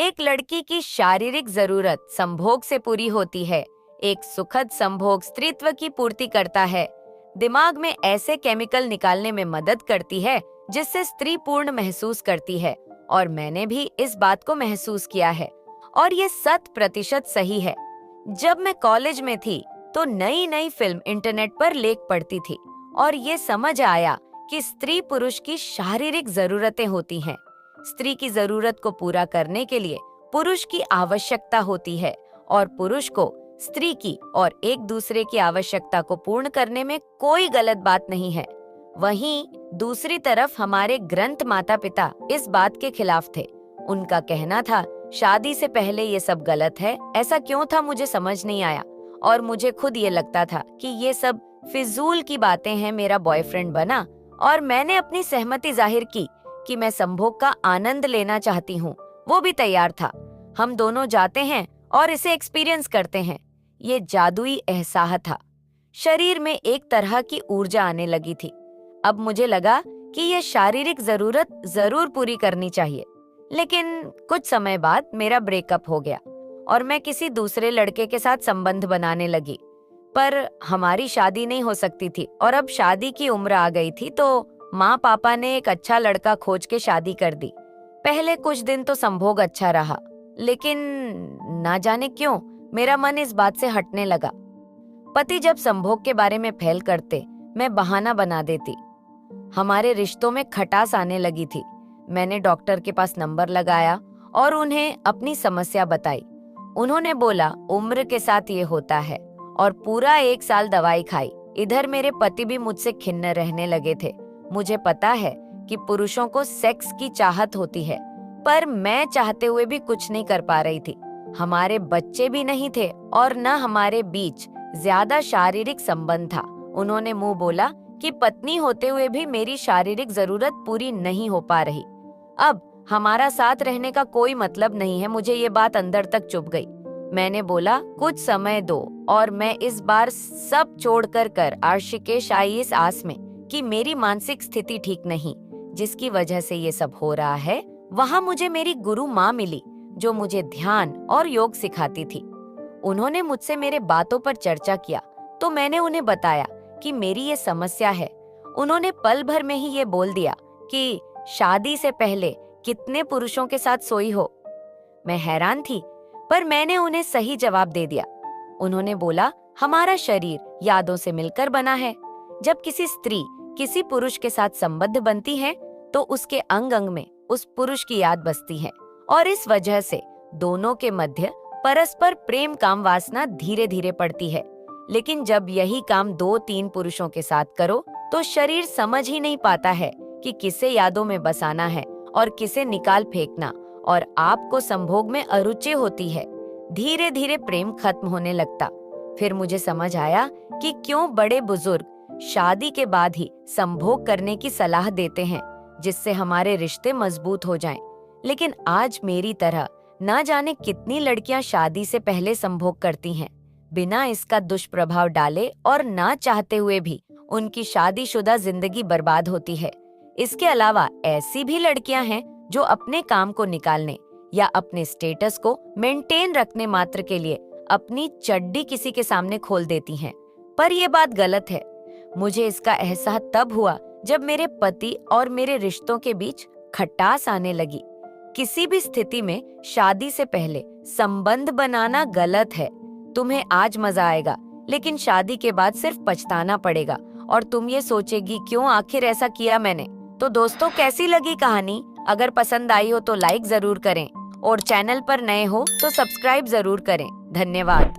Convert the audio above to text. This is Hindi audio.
एक लड़की की शारीरिक जरूरत संभोग से पूरी होती है। एक सुखद संभोग स्त्रीत्व की पूर्ति करता है। दिमाग में ऐसे केमिकल निकालने में मदद करती है जिससे स्त्री पूर्ण महसूस करती है, और मैंने भी इस बात को महसूस किया है और ये 100% सही है। जब मैं कॉलेज में थी तो नई नई फिल्म इंटरनेट पर लेख पढ़ती थी और ये समझ आया कि स्त्री पुरुष की शारीरिक जरूरतें होती हैं। स्त्री की जरूरत को पूरा करने के लिए पुरुष की आवश्यकता होती है और पुरुष को स्त्री की और एक दूसरे की आवश्यकता को पूर्ण करने में कोई गलत बात नहीं है। वहीं दूसरी तरफ हमारे ग्रंथ माता पिता इस बात के खिलाफ थे। उनका कहना था शादी से पहले ये सब गलत है। ऐसा क्यों था मुझे समझ नहीं आया और मुझे खुद ये लगता था कि ये सब फिजूल की बातें हैं। मेरा बॉयफ्रेंड बना और मैंने अपनी सहमति जाहिर की कि मैं संभोग का आनंद लेना चाहती हूँ। वो भी तैयार था। हम दोनों जाते हैं और इसे एक्सपीरियंस करते हैं। ये जादुई एहसास था। शरीर में एक तरह की ऊर्जा आने लगी थी। अब मुझे लगा कि ये शारीरिक जरूरत जरूर पूरी करनी चाहिए। लेकिन कुछ समय बाद मेरा ब्रेकअप हो गया और मैं किसी दूसरे लड़के के साथ संबंध बनाने लगी। पर हमारी शादी नहीं हो सकती थी और अब शादी की उम्र आ गई थी, तो माँ पापा ने एक अच्छा लड़का खोज के शादी कर दी। पहले कुछ दिन तो संभोग अच्छा रहा, लेकिन ना जाने क्यों मेरा मन इस बात से हटने लगा। पति जब संभोग के बारे में फैल करते, मैं बहाना बना देती। हमारे रिश्तों में खटास आने लगी थी। मैंने डॉक्टर के पास नंबर लगाया और उन्हें अपनी समस्या बताई। उन्होंने बोला उम्र के साथ ये होता है, और पूरा 1 साल दवाई खाई। इधर मेरे पति भी मुझसे खिन्न रहने लगे थे। मुझे पता है कि पुरुषों को सेक्स की चाहत होती है, पर मैं चाहते हुए भी कुछ नहीं कर पा रही थी। हमारे बच्चे भी नहीं थे और न हमारे बीच ज्यादा शारीरिक संबंध था। उन्होंने मुंह बोला कि पत्नी होते हुए भी मेरी शारीरिक जरूरत पूरी नहीं हो पा रही। अब हमारा साथ रहने का कोई मतलब नहीं है। मुझे ये बात अंदर तक चुभ गई। मैंने बोला कुछ समय दो, और मैं इस बार सब छोड़कर आशिकेश आई इस आस में कि मेरी मानसिक स्थिति ठीक नहीं, जिसकी वजह से ये सब हो रहा है। वहाँ मुझे मेरी गुरु माँ मिली जो मुझे ध्यान और योग सिखाती थी। उन्होंने मुझसे मेरे बातों पर चर्चा किया तो मैंने उन्हें बताया कि मेरी ये समस्या है। उन्होंने पल भर में ही ये बोल दिया कि शादी से पहले कितने पुरुषों के साथ सोई हो। मैं हैरान थी, पर मैंने उन्हें सही जवाब दे दिया। उन्होंने बोला हमारा शरीर यादों से मिलकर बना है। जब किसी स्त्री किसी पुरुष के साथ संबद्ध बनती है तो उसके अंग अंग में उस पुरुष की याद बसती है, और इस वजह से दोनों के मध्य परस्पर प्रेम काम वासना धीरे धीरे पड़ती है। लेकिन जब यही काम 2-3 पुरुषों के साथ करो तो शरीर समझ ही नहीं पाता है कि किसे यादों में बसाना है और किसे निकाल फेंकना, और आपको संभोग में अरुचि होती है। धीरे धीरे प्रेम खत्म होने लगता। फिर मुझे समझ आया कि क्यों बड़े बुजुर्ग शादी के बाद ही संभोग करने की सलाह देते हैं, जिससे हमारे रिश्ते मजबूत हो जाएं। लेकिन आज मेरी तरह ना जाने कितनी लड़कियां शादी से पहले संभोग करती हैं, बिना इसका दुष्प्रभाव डाले, और ना चाहते हुए भी उनकी शादीशुदा जिंदगी बर्बाद होती है। इसके अलावा ऐसी भी लड़कियां हैं जो अपने काम को निकालने या अपने स्टेटस को मेंटेन रखने मात्र के लिए अपनी चड्डी किसी के सामने खोल देती हैं। पर यह बात गलत है। मुझे इसका एहसास तब हुआ जब मेरे पति और मेरे रिश्तों के बीच खटास आने लगी। किसी भी स्थिति में शादी से पहले संबंध बनाना गलत है। तुम्हें आज मजा आएगा, लेकिन शादी के बाद सिर्फ पछताना पड़ेगा, और तुम ये सोचेगी क्यों आखिर ऐसा किया मैंने। तो दोस्तों, कैसी लगी कहानी? अगर पसंद आई हो तो लाइक जरूर करें, और चैनल पर नए हो तो सब्सक्राइब जरूर करें। धन्यवाद।